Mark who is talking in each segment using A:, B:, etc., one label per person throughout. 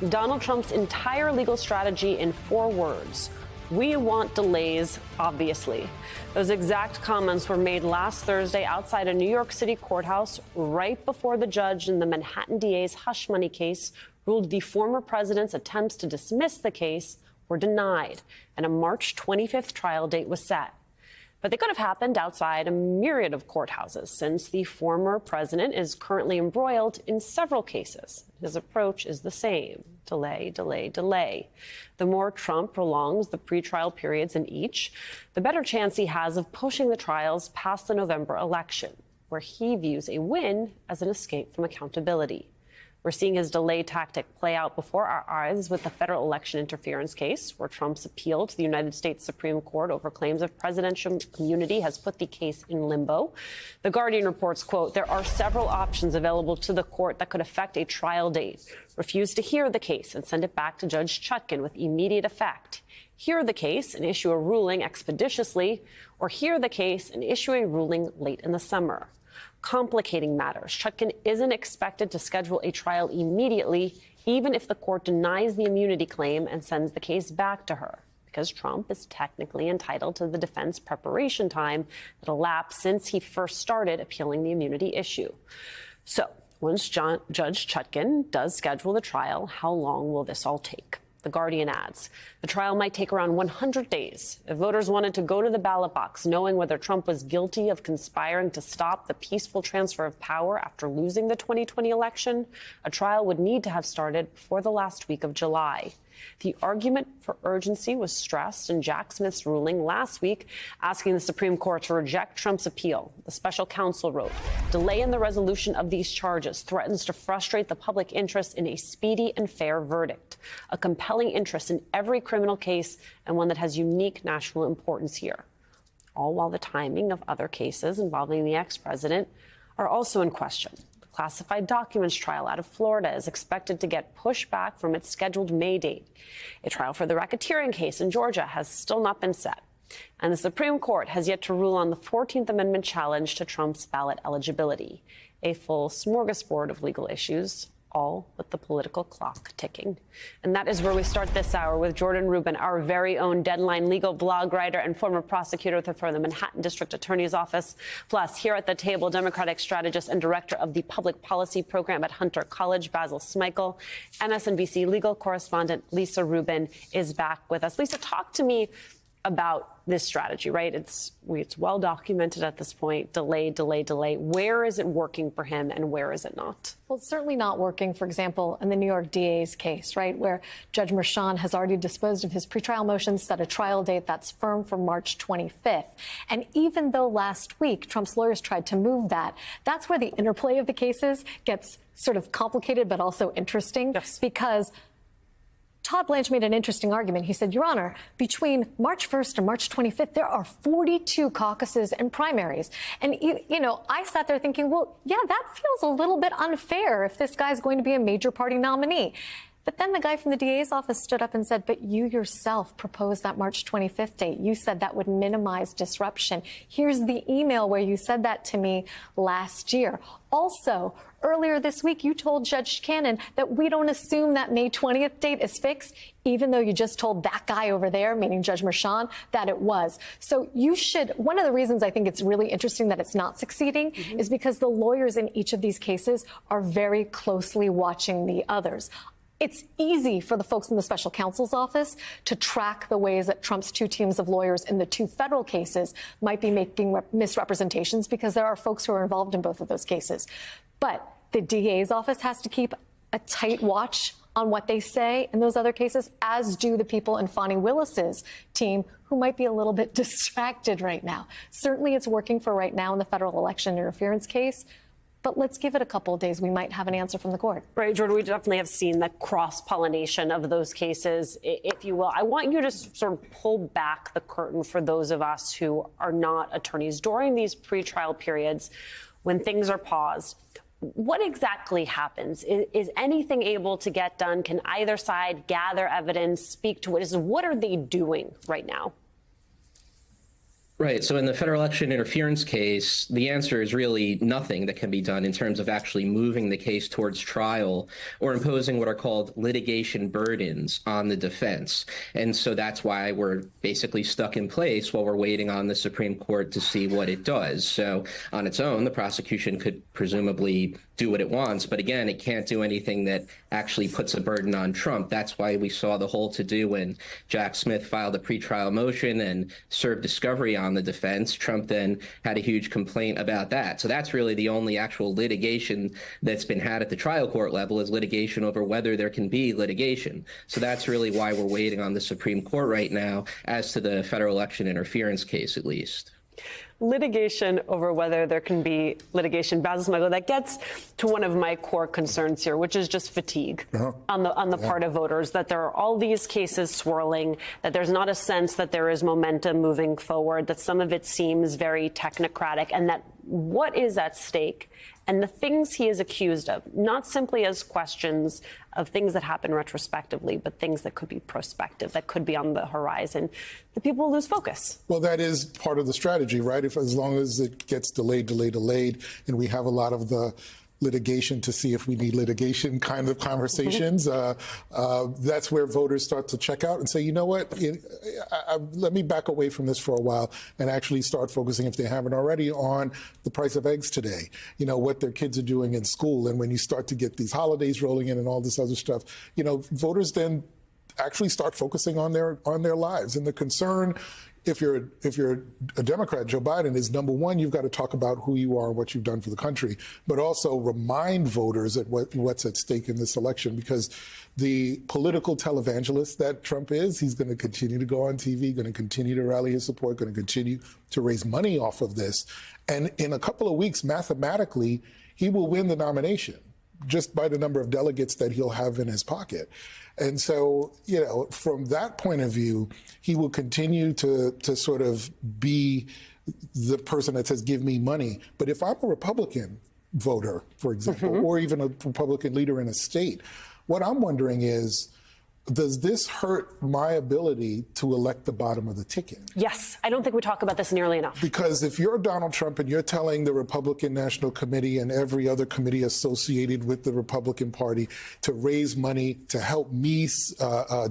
A: Donald Trump's entire legal strategy in 4 words. We want delays, obviously. Those exact comments were made last Thursday outside a New York City courthouse right before the judge in the Manhattan DA's hush money case ruled the former president's attempts to dismiss the case were denied, and a March 25th trial date was set. But they could have happened outside a myriad of courthouses, since the former president is currently embroiled in several cases. His approach is the same: delay, delay, delay. The more Trump prolongs the pretrial periods in each, the better chance he has of pushing the trials past the November election, where he views a win as an escape from accountability. We're seeing his delay tactic play out before our eyes with the federal election interference case, where Trump's appeal to the United States Supreme Court over claims of presidential immunity has put the case in limbo. The Guardian reports, quote, there are several options available to the court that could affect a trial date: refuse to hear the case and send it back to Judge Chutkan with immediate effect, hear the case and issue a ruling expeditiously, or hear the case and issue a ruling late in the summer. Complicating matters, Chutkan isn't expected to schedule a trial immediately, even if the court denies the immunity claim and sends the case back to her, because Trump is technically entitled to the defense preparation time that elapsed since he first started appealing the immunity issue. So, once Judge Chutkan does schedule the trial, how long will this all take? The Guardian adds, the trial might take around 100 days. If voters wanted to go to the ballot box knowing whether Trump was guilty of conspiring to stop the peaceful transfer of power after losing the 2020 election, a trial would need to have started before the last week of July. The argument for urgency was stressed in Jack Smith's ruling last week, asking the Supreme Court to reject Trump's appeal. The special counsel wrote, delay in the resolution of these charges threatens to frustrate the public interest in a speedy and fair verdict, a compelling interest in every criminal case and one that has unique national importance here. All while the timing of other cases involving the ex-president are also in question. Classified documents trial out of Florida is expected to get pushed back from its scheduled May date. A trial for the racketeering case in Georgia has still not been set. And the Supreme Court has yet to rule on the 14th Amendment challenge to Trump's ballot eligibility. A full smorgasbord of legal issues, all with the political clock ticking. And that is where we start this hour with Jordan Rubin, our very own Deadline legal blog writer and former prosecutor for the Manhattan District Attorney's Office. Plus, here at the table, Democratic strategist and director of the Public Policy Program at Hunter College, Basil Smikle. MSNBC legal correspondent Lisa Rubin is back with us. Lisa, talk to me about this strategy, right? It's well documented at this point. Delay, delay, delay. Where is it working for him and where is it not?
B: Well, it's certainly not working, for example, in the New York DA's case, right, where Judge Merchan has already disposed of his pretrial motions, set a trial date that's firm for March 25th. And even though last week Trump's lawyers tried to move that, that's where the interplay of the cases gets sort of complicated but also interesting.
A: Yes.
B: Because Todd Blanche made an interesting argument. He said, Your Honor, between March 1st and March 25th, there are 42 caucuses and primaries. And, you know, I sat there thinking, well, yeah, that feels a little bit unfair if this guy's going to be a major party nominee. But then the guy from the DA's office stood up and said, but you yourself proposed that March 25th date. You said that would minimize disruption. Here's the email where you said that to me last year. Also, earlier this week, you told Judge Cannon that we don't assume that May 20th date is fixed, even though you just told that guy over there, meaning Judge Merchan, that it was. So you should, one of the reasons I think it's really interesting that it's not succeeding is because the lawyers in each of these cases are very closely watching the others. It's easy for the folks in the special counsel's office to track the ways that Trump's two teams of lawyers in the two federal cases might be making misrepresentations because there are folks who are involved in both of those cases. But the DA's office has to keep a tight watch on what they say in those other cases, as do the people in Fani Willis's team, who might be a little bit distracted right now. Certainly it's working for right now in the federal election interference case. But let's give it a couple of days. We might have an answer from the court.
A: Right, Jordan, we definitely have seen the cross-pollination of those cases, if you will. I want you to sort of pull back the curtain for those of us who are not attorneys during these pretrial periods when things are paused. What exactly happens? Is anything able to get done? Can either side gather evidence, speak to witnesses? What are they doing right now?
C: Right. So in the federal election interference case, the answer is really nothing that can be done in terms of actually moving the case towards trial or imposing what are called litigation burdens on the defense. And so that's why we're basically stuck in place while we're waiting on the Supreme Court to see what it does. So on its own, the prosecution could presumably do what it wants. But again, it can't do anything that actually puts a burden on Trump. That's why we saw the whole to-do when Jack Smith filed a pretrial motion and served discovery on the defense. Trump then had a huge complaint about that. So that's really the only actual litigation that's been had at the trial court level, is litigation over whether there can be litigation. So that's really why we're waiting on the Supreme Court right now, as to the federal election interference case, at least.
A: Litigation over whether there can be litigation. Basil Smaglo, that gets to one of my core concerns here, which is just fatigue on the part of voters, that there are all these cases swirling, that there's not a sense that there is momentum moving forward, that some of it seems very technocratic, and that what is at stake and the things he is accused of, not simply as questions of things that happen retrospectively, but things that could be prospective, that could be on the horizon, the people lose focus.
D: Well, that is part of the strategy, right? If as long as it gets delayed, and we have a lot of the litigation to see if we need litigation kind of conversations, that's where voters start to check out and say, you know what, let me back away from this for a while and actually start focusing, if they haven't already, on the price of eggs today, you know, what their kids are doing in school. And when you start to get these holidays rolling in and all this other stuff, you know, voters then actually start focusing on their lives. And the concern, if you're a Democrat, Joe Biden, is number one, you've got to talk about who you are and what you've done for the country, but also remind voters at what's at stake in this election, because the political televangelist that Trump is, he's going to continue to go on TV, going to continue to rally his support, going to continue to raise money off of this. And in a couple of weeks, mathematically, he will win the nomination just by the number of delegates that he'll have in his pocket. And so, you know, from that point of view, he will continue to sort of be the person that says, give me money. But if I'm a Republican voter, for example, or even a Republican leader in a state, what I'm wondering is, does this hurt my ability to elect the bottom of the ticket?
A: Yes, I don't think we talk about this nearly enough.
D: Because if you're Donald Trump and you're telling the Republican National Committee and every other committee associated with the Republican Party to raise money to help me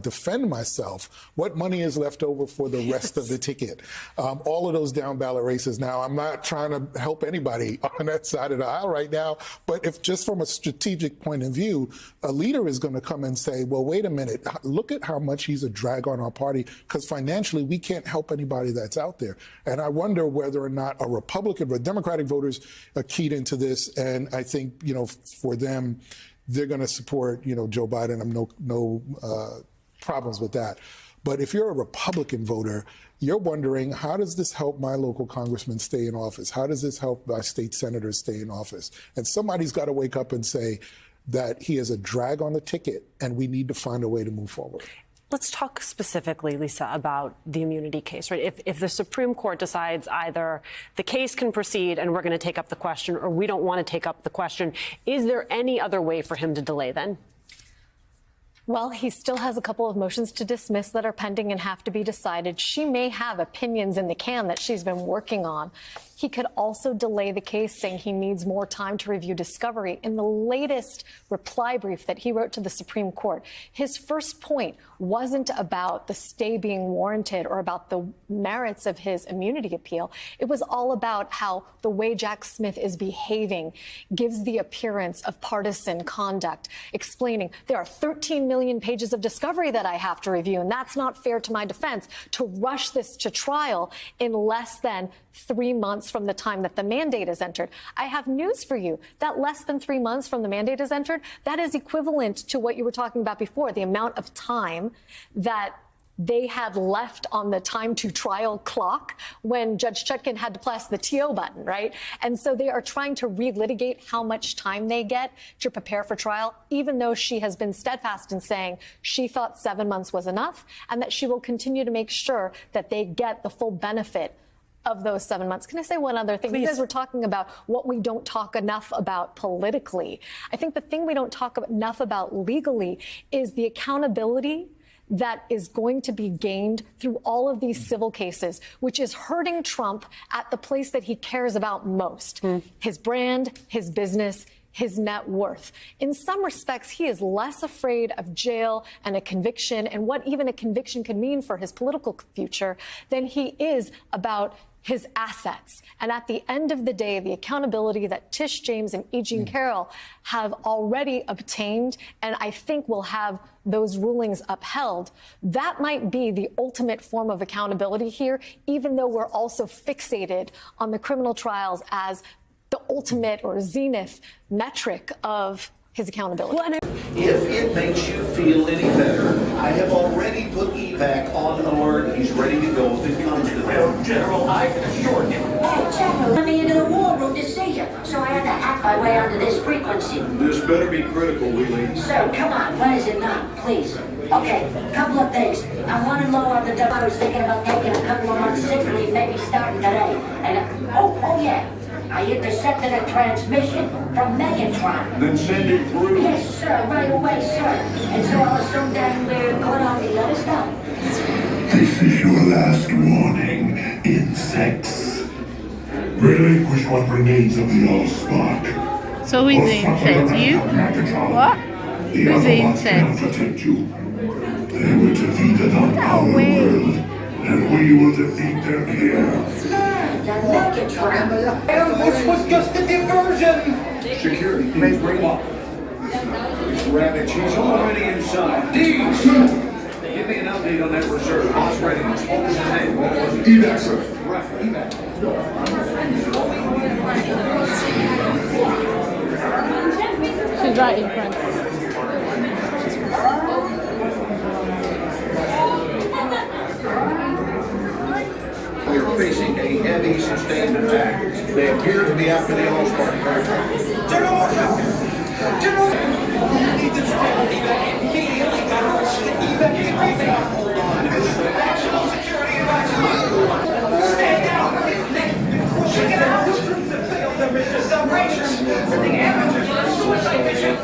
D: defend myself, what money is left over for the rest of the ticket? All of those down ballot races. Now, I'm not trying to help anybody on that side of the aisle right now, but if just from a strategic point of view, a leader is going to come and say, well, wait a minute, look at how much he's a drag on our party, because financially we can't help anybody that's out there. And I wonder whether or not a Republican, but Democratic voters are keyed into this. And I think, you know, for them, they're going to support, you know, Joe Biden. I'm no problems with that. But if you're a Republican voter, you're wondering, how does this help my local congressman stay in office? How does this help my state senators stay in office? And somebody's got to wake up and say that he is a drag on the ticket, and we need to find a way to move forward.
A: Let's talk specifically, Lisa, about the immunity case, right? If the Supreme Court decides either the case can proceed and we're going to take up the question, or we don't want to take up the question, is there any other way for him to delay then?
B: Well, he still has a couple of motions to dismiss that are pending and have to be decided. She may have opinions in the can that she's been working on. He could also delay the case, saying he needs more time to review discovery. In the latest reply brief that he wrote to the Supreme Court, his first point wasn't about the stay being warranted or about the merits of his immunity appeal. It was all about how the way Jack Smith is behaving gives the appearance of partisan conduct, explaining there are 13 million pages of discovery that I have to review, and that's not fair to my defense to rush this to trial in less than 3 months from the time that the mandate is entered. I have news for you. That less than 3 months from the mandate is entered, that is equivalent to what you were talking about before, the amount of time that they had left on the time to trial clock when Judge Chutkan had to press the TO button, right? And so they are trying to relitigate how much time they get to prepare for trial, even though she has been steadfast in saying she thought 7 months was enough and that she will continue to make sure that they get the full benefit of those 7 months. Can I say one other thing?
A: Please.
B: Because we're talking about what we don't talk enough about politically. I think the thing we don't talk enough about legally is the accountability that is going to be gained through all of these civil cases, which is hurting Trump at the place that he cares about most, his brand, his business, his net worth. In some respects, he is less afraid of jail and a conviction and what even a conviction could mean for his political future than he is about his assets. And at the end of the day, the accountability that Tish James and E. Jean Carroll have already obtained, and I think will have those rulings upheld, that might be the ultimate form of accountability here, even though we're also fixated on the criminal trials as the ultimate or zenith metric of his accountability.
E: If it makes you feel any better, I have already put evac on alert. He's ready to go if it comes to that. General, I can assure you.
F: Hey, General, let me into the war room to see you, so I had to hack my way onto this frequency.
E: This better be critical, Wheelie.
F: Sir, come on, when is it not? Please. Okay, couple of things. I'm running low on the dough. I was thinking about taking a couple of months sick leave, maybe starting today. And, oh yeah. I intercepted a transmission from Megatron.
E: Then send it through.
F: Yes, sir, right away, sir. And so I'll assume that we're going on the other stuff.
G: This is your last warning, insects. Relinquish what remains of the Allspark.
H: So who's the insect? You? What? Who's the insect?
G: Protect you. They were defeated on our world, and we will defeat them here.
E: This was just a diversion. Security, please bring up. Ravage, he's already inside. Deeds! Give me an update on that reserve. Boss readiness. What was his name?
G: Evac, sir.
E: Right, evac.
H: She's right in front.
E: We are facing a heavy, sustained attack. They appear to be after the Allspark. General! General! Need to immediately, General. Evacuate. Hold on. National security advisory. Stand down. Check it out. There is a separation. The amateurs for suicide mission.